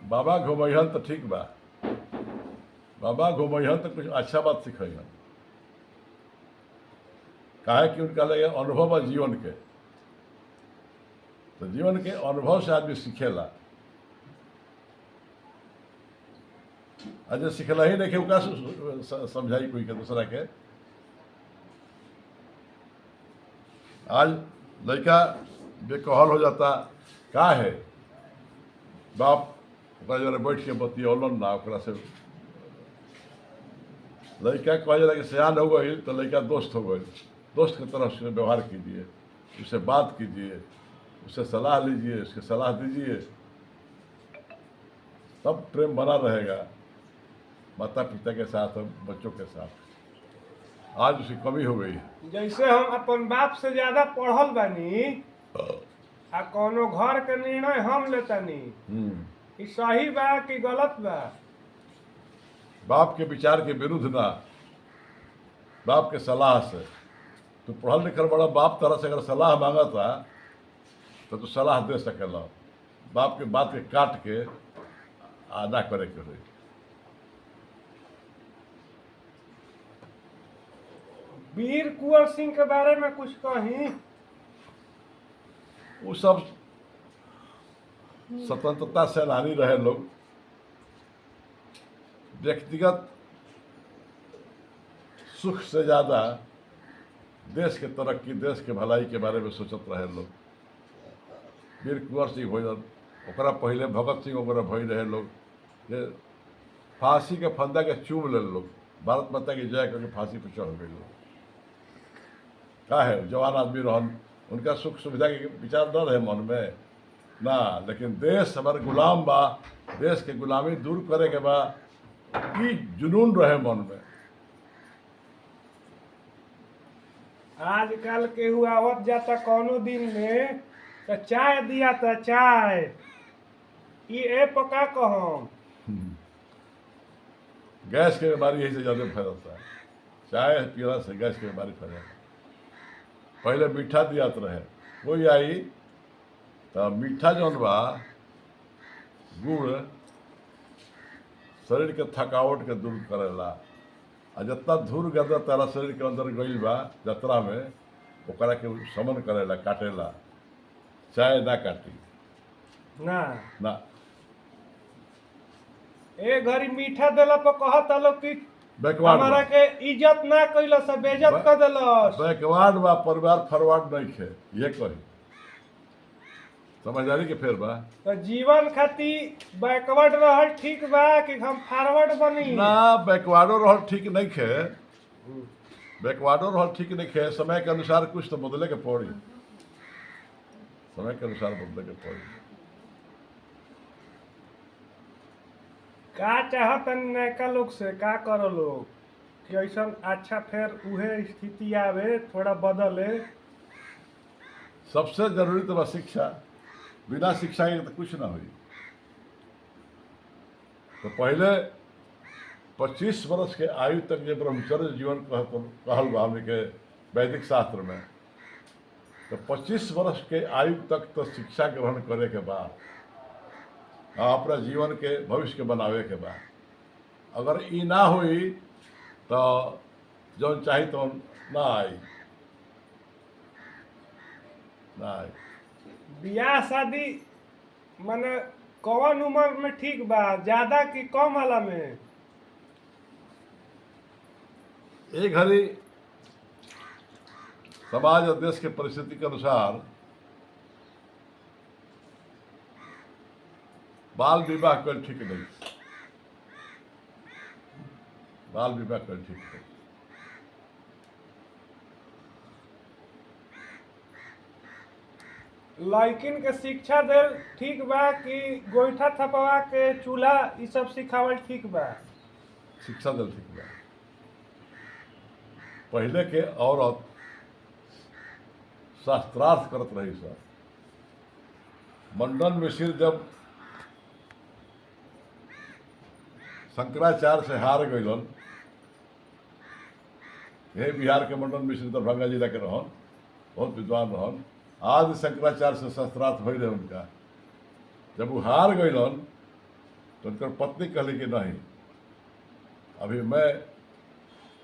बाबा घुमैहन तो ठीक बा। बाबा घुमैहन तो कुछ अच्छा बात सिखैहन। काहे कि उनका लगे अनुभव बा जीवन के। तो जीवन के अनुभव से आदमी सीखेला। आज सिखला ही नहीं का समझाई कोई के दूसरा के। आज लड़का बेकहल हो जाता। का है बाप ओकरा जरा बैठ के बतियौलन ना, ओकरा से लड़का कह जरा कि सयान हो गई तो लड़का दोस्त हो गई। दोस्त की तरफ से व्यवहार कीजिए, उससे बात कीजिए, उससे सलाह लीजिए, उसकी सलाह दीजिए, तब प्रेम बना रहेगा माता पिता के साथ और बच्चों के साथ। आज उसकी कमी हो गई है। जैसे हम अपन बाप से ज्यादा पढ़ल बानी आ कोनो घर के निर्णय हम लेतानी, ई सही बा कि गलत बा? बाप के विचार के विरुद्ध ना, बाप के सलाह से। तो पढ़ल लिखल बड़ा बाप तरह से अगर सलाह मांगा था तो तू सलाह दे सकेला। बाप के बात के काट के आदा करे के हुई। वीर कुंवर सिंह के बारे में कुछ कही? वो सब स्वतंत्रता सेनानी रहे लोग। व्यक्तिगत सुख से ज़्यादा देश के तरक्की, देश के भलाई के बारे में सोचत रहे लोग। वीर कुंवर सिंह भइलन, ओकरा पहले भगत सिंह वगैरह भई रहे लोग, जे फांसी के फंदा के चूम ले लोग, भारत माता की जय करके फांसी पर चढ़ गए लोग। का है, जवान आदमी रहन, उनका सुख सुविधा के विचार न रहे मन में ना, लेकिन देश हमारे गुलाम बा, देश के गुलामी दूर करे के बा, ई जुनून रहे मन में। आजकल केहू आवत जाता कौनो दिन में तो चाय दिया था, चाय ये पका कहम। गैस की बीमारी यही से ज़्यादा फैलता है। चाय पीला से गैस की बीमारी फैल जाती। पहले मीठा दियात रहे, कोई आई तो मीठा जौन बा गुड़ शरीर के थकावट के दूर करेला, आ जितना धूल गर्दा तारा शरीर के अंदर गईल बा यात्रा में, ओकरा के समन करेला, काटेला। चाय ना काटी ना ना। ए घड़ी मीठा देला पर कहत लोग कि बैकवर्ड हमारा बा, के इज्जत ना कइला से बेइज्जत कर देलस। बैकवर्ड बा, परिवार फॉरवर्ड नहीं खे, ये कही समझदारी के फेर बा तो जीवन खातिर बैकवर्ड रहल ठीक बा कि हम फॉरवर्ड बनी? ना। बैकवर्डो रहल ठीक नहीं खे, बैकवर्डो रहल ठीक नहीं खे। समय के अनुसार कुछ तो बदले के पड़ी, समय के अनुसार बदले के पड़ी। का चाहत नैका लोग से, का करो लोग कि ऐसा अच्छा फिर उहे स्थिति आवे, थोड़ा बदले। सबसे जरूरी तो बा शिक्षा, बिना शिक्षा के तो कुछ ना हुई। तो पहले 25 वर्ष के आयु तक जो ब्रह्मचर्य जीवन कहल बा हमने के वैदिक शास्त्र में, तो 25 वर्ष के आयु तक तो शिक्षा ग्रहण करे के बाद अपना जीवन के भविष्य के बनावे के बाद, अगर ई ना हुई तो जौन चाही तो ना आई, ना आई। बियाह शादी माने कौन उम्र में ठीक बा, ज्यादा कि कम वाला में? एक घड़ी समाज और देश के परिस्थिति के अनुसार बाल विवाह कर ठीक नहीं, बाल विवाह कर ठीक नहीं। लड़किन के शिक्षा दे ठीक बा कि गोईठा थपवा के चूल्हा ई सब सिखावल ठीक बा? शिक्षा दल ठीक बा। पहले के औरत शास्त्रार्थ करत रही सर। मंडन मिश्र जब शंकराचार्य से हार गइलन, यही बिहार के मंडन मिश्र दरभंगा जिला के रहन, बहुत विद्वान रहन। आज शंकराचार्य से शास्त्रार्थ हो रहे उनका। जब वो हार गइलन तो उनकर पत्नी कहली कि नहीं, अभी मैं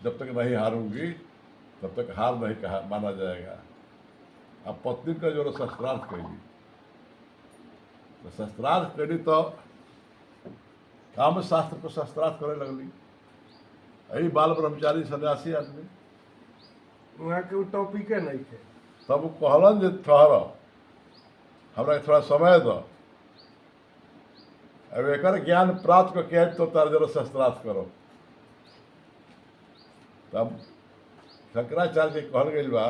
जब तक नहीं हारूंगी तब तक हार नहीं कहा माना जाएगा। अब पत्नी का जो शास्त्रार्थ कैली, तो शास्त्रार्थ कैली तो काम शास्त्र को शास्त्रार्थ करे लगली। यही बाल ब्रह्मचारी सन्यासी आदमी, वहाँ के टॉपिके नहीं थे। तब वो कहलन जे ठहर, हमरा के थोड़ा समय दो, अब एक ज्ञान प्राप्त करके तो तार जरा शास्त्रार्थ करो। तब शंकराचार्य के कहल गई बा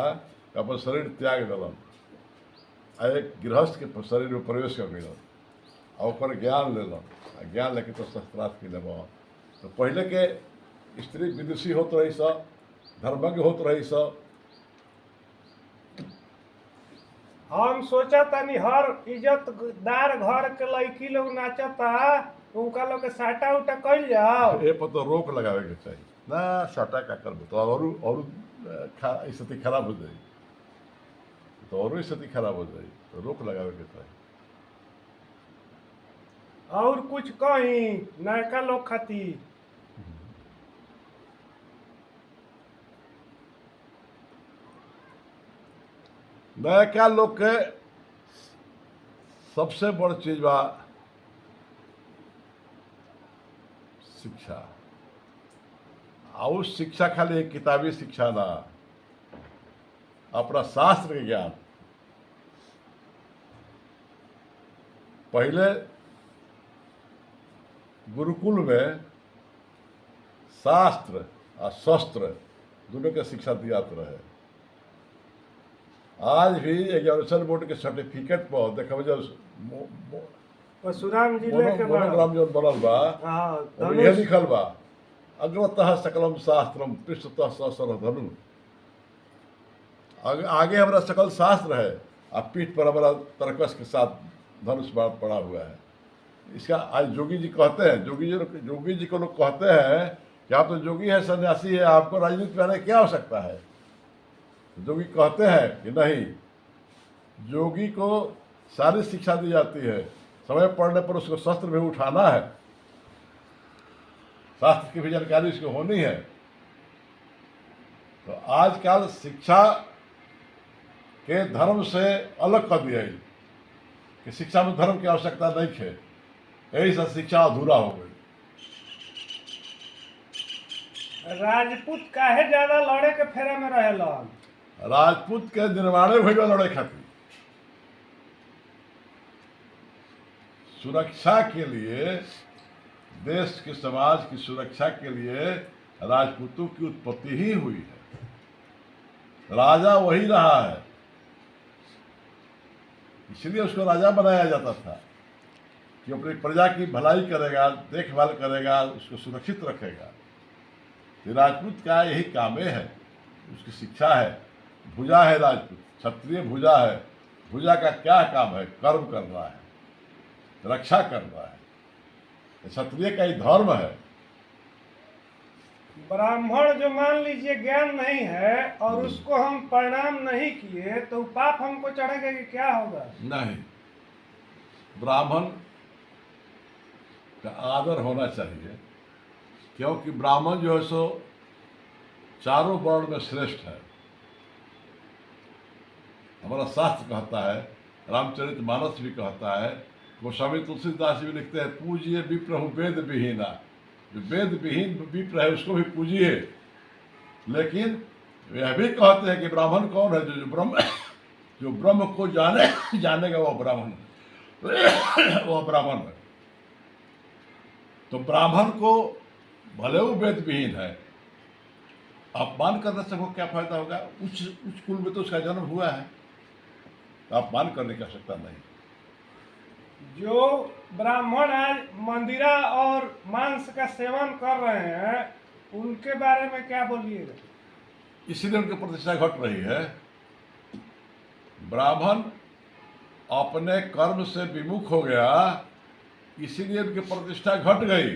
कि अपन शरीर त्याग दिलन, आ एक गृहस्थ के शरीर में प्रवेश कर गई और ज्ञान लेलन, ज्ञान लेके तो शास्त्रार्थ के लेब। तो पहले के स्त्री विदुषी होत रही सब, धर्मज्ञ होत रही सब। हम सोचा तानी हर इज्जतदार घर के लड़की लोग नाचता, उनका लोग के साटा उटा कइल जाओ। ए पर तो रोक लगावे के चाहिए ना, साटा का करबो तो और स्थिति खराब हो जाएगी, तो और स्थिति खराब हो जाएगी, तो रोक लगावे के चाहिए। और कुछ कहीं नयका लोग खातिर नयका लोग के सबसे बड़ चीज बा शिक्षा। और शिक्षा खाली एक किताबी शिक्षा ना, अपना शास्त्र के ज्ञान। पहले गुरुकुल में शास्त्र और शस्त्र दोनों के शिक्षा दियात रहे। आज भी एग्जामिनेशन बोर्ड के सर्टिफिकेट पर देखो जब परशुराम जिले के बड़ा मोनोग्राम जो बनल बा हाँ ओमे यह लिखल बा अग्रतः सकलम शास्त्रम पृष्ठतः ससर धनु। आगे हमारा सकल शास्त्र है और पीठ पर हमारा तरकस के साथ धनुष बाण पड़ा हुआ है। इसका आज जोगी जी कहते हैं, जोगी जी को लोग कहते हैं कि आप तो जोगी है, सन्यासी है, आपको राजनीति में आने की क्या आवश्यकता है। जोगी कहते हैं कि नहीं, जोगी को सारी शिक्षा दी जाती है, समय पड़ने पर उसको शस्त्र भी उठाना है, शास्त्र की भी जानकारी उसको होनी है। तो आजकल शिक्षा के धर्म से अलग कर दिया कि शिक्षा में धर्म की आवश्यकता नहीं है, यही से शिक्षा अधूरा हो गई। राजपूत काहे ज्यादा लड़े के फेरा में रहेलन? राजपूत के निर्माणे भइल लड़े खातिर, सुरक्षा के लिए, देश के समाज की सुरक्षा के लिए राजपूतों की उत्पत्ति ही हुई है। राजा वही रहा है, इसलिए उसको राजा बनाया जाता था कि अपनी प्रजा की भलाई करेगा, देखभाल करेगा, उसको सुरक्षित रखेगा। तो राजपूत का यही काम है, उसकी शिक्षा है। भुजा है राजपूत, क्षत्रिय भुजा है। भुजा का क्या काम है? कर्म करना है, रक्षा करना है। क्षत्रिय का ही धर्म है। ब्राह्मण जो मान लीजिए ज्ञान नहीं है और उसको हम प्रणाम नहीं किए तो पाप हमको चढ़ेगा कि क्या होगा? नहीं, ब्राह्मण का आदर होना चाहिए, क्योंकि ब्राह्मण जो है सो चारों वर्ण में श्रेष्ठ है। हमारा शास्त्र कहता है, रामचरितमानस भी कहता है, गोस्वामी तुलसीदास भी लिखते हैं, पूजिए विप्रहु वेद विहीना। जो वेद विहीन विप्र है उसको भी पूजिए। लेकिन यह भी कहते हैं कि ब्राह्मण कौन है? जो ब्रह्म को जानेगा वह ब्राह्मण वह ब्राह्मण है। तो ब्राह्मण को भले वो वेद विहीन है, अपमान करने से वो क्या फायदा होगा? उच्च कुल में तो उसका जन्म हुआ है, तो अपमान करने की आवश्यकता नहीं। जो ब्राह्मण आज मंदिरा और मांस का सेवन कर रहे हैं उनके बारे में क्या बोलिएगा? इसीलिए उनकी प्रतिष्ठा घट रही है। ब्राह्मण अपने कर्म से विमुख हो गया, इसीलिए उनकी प्रतिष्ठा घट गई।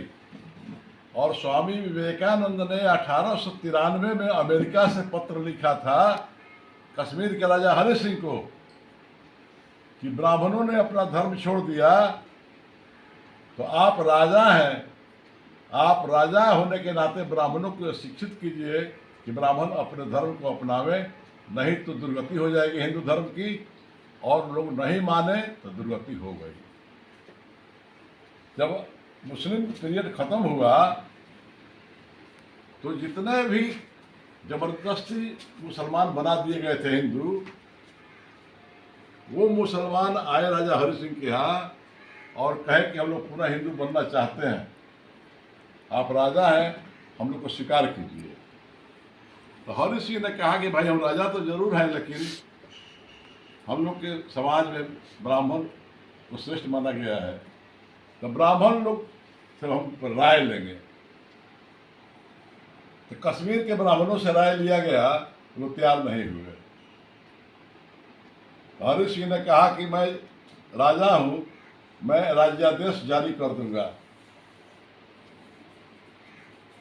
और स्वामी विवेकानंद ने 1893 में अमेरिका से पत्र लिखा था कश्मीर के राजा हरि सिंह को कि ब्राह्मणों ने अपना धर्म छोड़ दिया, तो आप राजा हैं, आप राजा होने के नाते ब्राह्मणों को शिक्षित कीजिए कि ब्राह्मण अपने धर्म को अपनावे, नहीं तो दुर्गति हो जाएगी हिंदू धर्म की। और लोग नहीं माने तो दुर्गति हो गई। जब मुस्लिम पीरियड खत्म हुआ तो जितने भी जबरदस्ती मुसलमान बना दिए गए थे हिंदू, वो मुसलमान आए राजा हरि सिंह के यहाँ और कहे कि हम लोग पूरा हिंदू बनना चाहते हैं, आप राजा हैं, हम लोग को स्वीकार कीजिए। तो हरि सिंह ने कहा कि भाई हम राजा तो जरूर हैं, लेकिन हम लोग के समाज में ब्राह्मण को श्रेष्ठ माना गया है, तो ब्राह्मण लोग से हम पर राय लेंगे। तो कश्मीर के ब्राह्मणों से राय लिया गया, वो तैयार नहीं हुए। हरि सिंह ने कहा कि मैं राजा हूं, मैं राज्यादेश जारी कर दूंगा।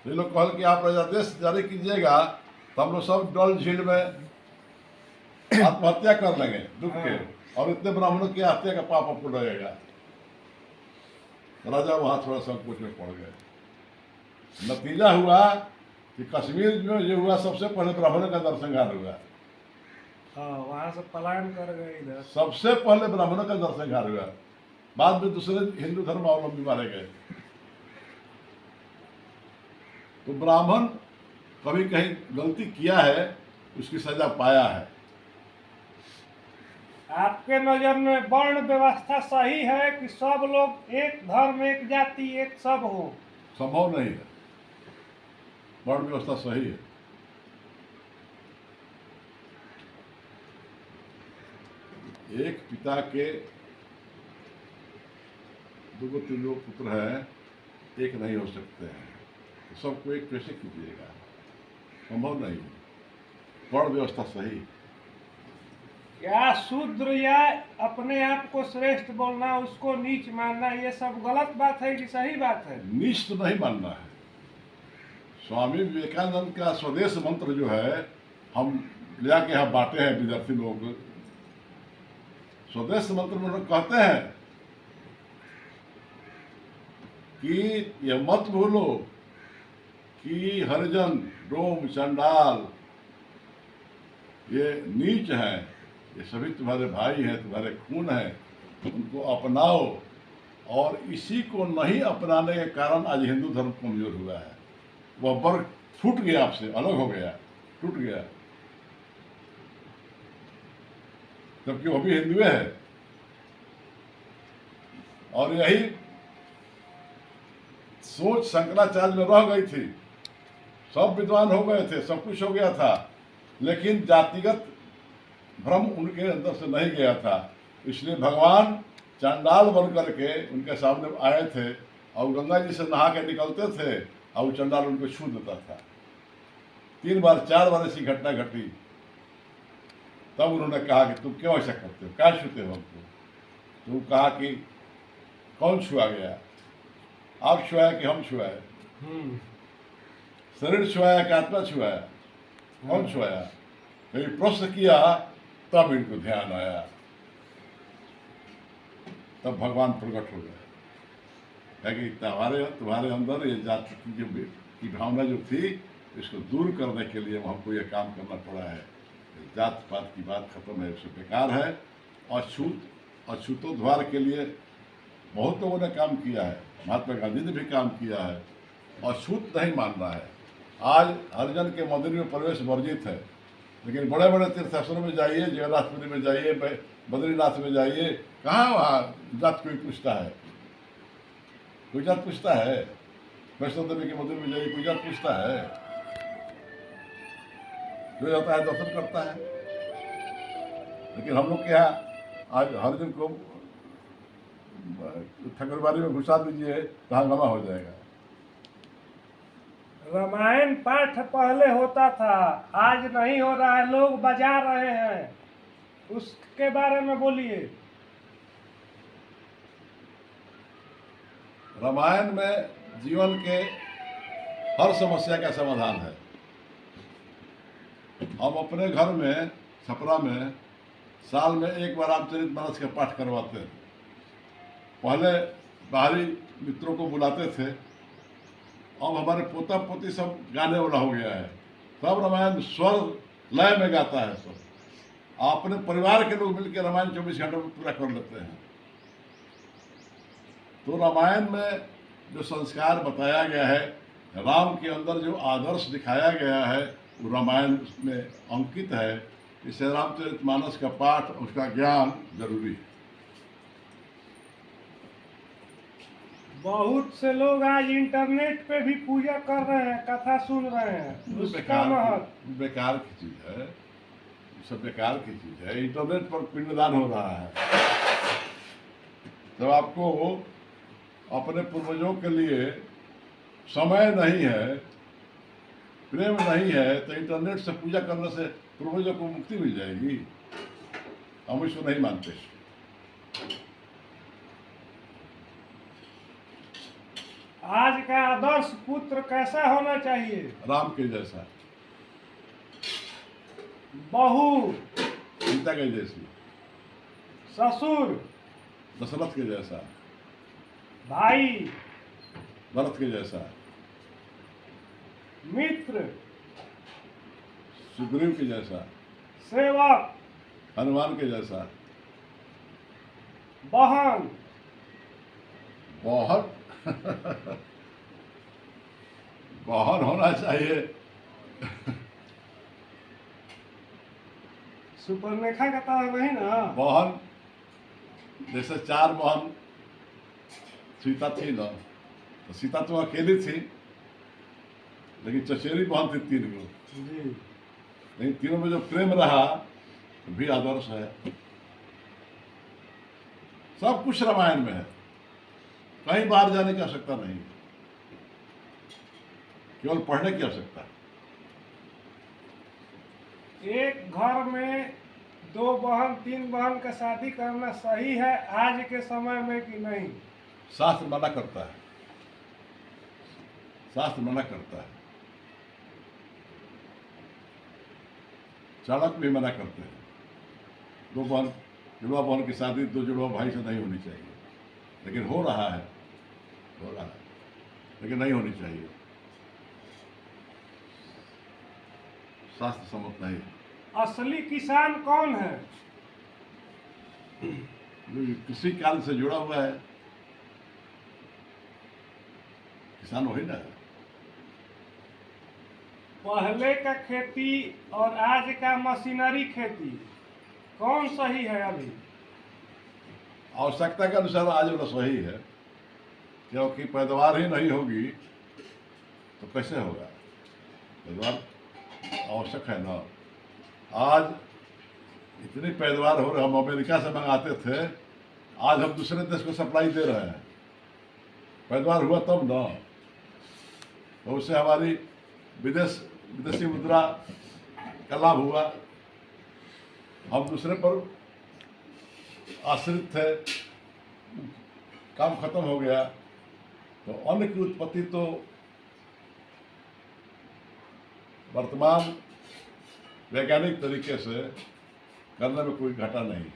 ये लोग कहल कि आप राज्यादेश जारी कीजिएगा तो हम लोग सब डल झील में आत्महत्या कर लेंगे दुख के, और इतने ब्राह्मणों की हत्या का पाप आपको लगेगा। राजा वहां थोड़ा संकोच में पड़ गए। नतीजा हुआ कि कश्मीर में जो हुआ, सबसे पहले ब्राह्मणों का नरसंहार हुआ। हाँ वहां से पलायन कर गए इधर। सबसे पहले ब्राह्मणों का नरसंहार हुआ, बाद में दूसरे हिंदू धर्मावलंबी मारे गए। तो ब्राह्मण कभी कहीं गलती किया है, उसकी सजा पाया है। आपके नजर में वर्ण व्यवस्था सही है कि सब लोग एक धर्म एक जाति एक सब हो? संभव नहीं है, वर्ण व्यवस्था सही है। एक पिता के दो तीन पुत्र हैं, एक नहीं हो सकते हैं, तो सबको एक कैसे कीजिएगा? संभव नहीं है, वर्ण व्यवस्था सही है। क्या शूद्र या अपने आप को श्रेष्ठ बोलना, उसको नीच मानना, ये सब गलत बात है कि सही बात है? नीच तो नहीं मानना है। स्वामी विवेकानंद का स्वदेश मंत्र जो है, हम ले आके यहाँ बांटे हैं विद्यार्थी लोगों को। स्वदेश मंत्र में लोग कहते हैं कि यह मत भूलो कि हरिजन, डोम, चंडाल ये नीच हैं, ये सभी तुम्हारे भाई हैं, तुम्हारे खून हैं, उनको अपनाओ। और इसी को नहीं अपनाने के कारण आज हिंदू धर्म कमजोर हुआ है। वह वर्ग फूट गया, आपसे अलग हो गया, टूट गया, जबकि वो भी हिंदू है। और यही सोच शंकराचार्य में रह गई थी। सब विद्वान हो गए थे, सब कुछ हो गया था, लेकिन जातिगत भ्रम उनके अंदर से नहीं गया था। इसलिए भगवान चंडाल बन करके उनके सामने आए थे और गंगा जी से नहा के निकलते थे और चंडाल उनको छू देता था। 3 बार 4 बार ऐसी घटना घटी। तब उन्होंने कहा कि तुम क्यों ऐसा करते हो, क्या छूते हो हमको? तो कहा कि कौन छुआ गया? आप छुआया कि हम छुआए? शरीर छुआया कि आत्मा छुआया? कौन छुआया? कभी प्रश्न किया, तब इनको ध्यान आया, तब भगवान प्रकट हो गए। है कि तुम्हारे अंदर ये जाति की भावना जो थी, इसको दूर करने के लिए हमको ये काम करना पड़ा है। जात पात की बात खत्म है, उससे बेकार है। अछूतोद्वार के लिए बहुत लोगों ने काम किया है, महात्मा गांधी ने भी काम किया है। अछूत नहीं मान रहा है। आज हरिजन के मंदिर में प्रवेश वर्जित है, लेकिन बड़े बड़े तीर्थस्थलों में जाइए, जगन्नाथपुरी में जाइए, बद्रीनाथ में जाइए, कहाँ वहाँ जात कोई पूछता है? कोई जात पूछता है? वैष्णो देवी के मंदिर में जाइए, कोई जात पूछता है? जो जाता है दर्शन करता है। लेकिन हम लोग के यहाँ आज हरिजन को ठकुरबाड़ी में घुसा दीजिए तो हंगामा हो जाएगा। रामायण पाठ पहले होता था, आज नहीं हो रहा है, लोग बजा रहे हैं, उसके बारे में बोलिए। रामायण में जीवन के हर समस्या का समाधान है। हम अपने घर में छपरा में साल में एक बार रामचरितमानस का पाठ करवाते हैं। पहले बाहरी मित्रों को बुलाते थे, अब हमारे पोता पोती सब गाने वाला हो गया है। सब रामायण स्वर लय में गाता है। सब अपने परिवार के लोग मिलकर रामायण 24 घंटे में पूरा कर लेते हैं। तो रामायण में जो संस्कार बताया गया है, राम के अंदर जो आदर्श दिखाया गया है, वो रामायण में अंकित है। इससे रामचरितमानस का पाठ, उसका ज्ञान जरूरी है। बहुत से लोग आज इंटरनेट पे भी पूजा कर रहे हैं, कथा सुन रहे हैं, उसका महत्व बेकार की चीज है, सब बेकार की चीज है। इंटरनेट पर पिंडदान हो रहा है। जब आपको अपने पूर्वजों के लिए समय नहीं है, प्रेम नहीं है, तो इंटरनेट से पूजा करने से पूर्वजों को मुक्ति मिल जाएगी? हम इसको नहीं मानते। आज का आदर्श पुत्र कैसा होना चाहिए? राम के जैसा, बहू सीता के जैसी, ससुर दशरथ के जैसा, भाई भरत के जैसा, मित्र सुग्रीव के जैसा, सेवक हनुमान के जैसा। बहन। बहुत बहन होना चाहिए। सुपर्णरेखा का तरह नहीं ना। बहन जैसे 4 बहन सीता थी ना, तो सीता तो अकेली थी, लेकिन चचेरी बहन थी 3 गो। जी। लेकिन तीनों में जो प्रेम रहा भी आदर्श है। सब कुछ रामायण में है, कहीं बाहर जाने की आवश्यकता नहीं, केवल पढ़ने की आवश्यकता है। एक घर में 2 बहन 3 बहन का शादी करना सही है आज के समय में कि नहीं? शास्त्र मना करता है, शास्त्र मना करता है। चाणक्य भी मना करते हैं। 2 बहन जुड़वा बहन की शादी 2 जुड़वा भाई से नहीं होनी चाहिए, लेकिन हो रहा है, लेकिन नहीं होनी चाहिए। शास्त्र सम्मत नहीं। असली किसान कौन है? जो किसी काल से जुड़ा हुआ है, किसान वही ना है। पहले का खेती और आज का मशीनरी खेती कौन सही है अभी? आवश्यकता के अनुसार आज वाला सही है, क्योंकि पैदावार ही नहीं होगी तो कैसे होगा? पैदावार आवश्यक है ना। आज इतनी पैदावार हो रही, हम अमेरिका से मंगाते थे, आज हम दूसरे देश को सप्लाई दे रहे हैं। पैदावार हुआ तब ना, तो उससे हमारी विदेशी मुद्रा का लाभ हुआ। हम दूसरे पर आश्रित थे, काम खत्म हो गया, तो अन्न की उत्पत्ति तो वर्तमान वैज्ञानिक तरीके से करने में कोई घाटा नहीं।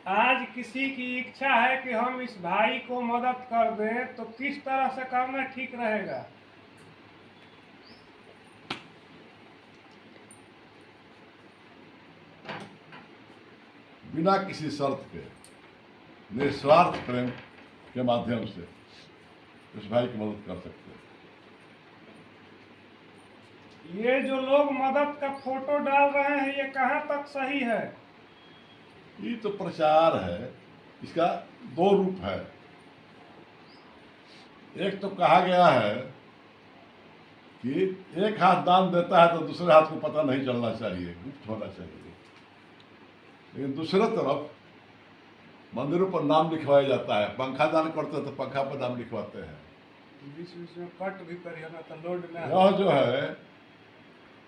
आज किसी की इच्छा है कि हम इस भाई को मदद कर दें तो किस तरह से करना ठीक रहेगा? बिना किसी शर्त के निस्वार्थ प्रेम के माध्यम से उस भाई की मदद कर सकते हैं। ये जो लोग मदद का फोटो डाल रहे हैं, ये कहाँ तक सही है? ये तो प्रचार है, इसका 2 रूप है। एक तो कहा गया है कि एक हाथ दान देता है तो दूसरे हाथ को पता नहीं चलना चाहिए, गुप्त होना चाहिए। लेकिन दूसरे तरफ मंदिरों पर नाम लिखवाया जाता है। पंखा दान करते हैं तो पंखा पर नाम लिखवाते हैं। बीच बीच में कट भी करिए ना तो लोड ना। यह जो है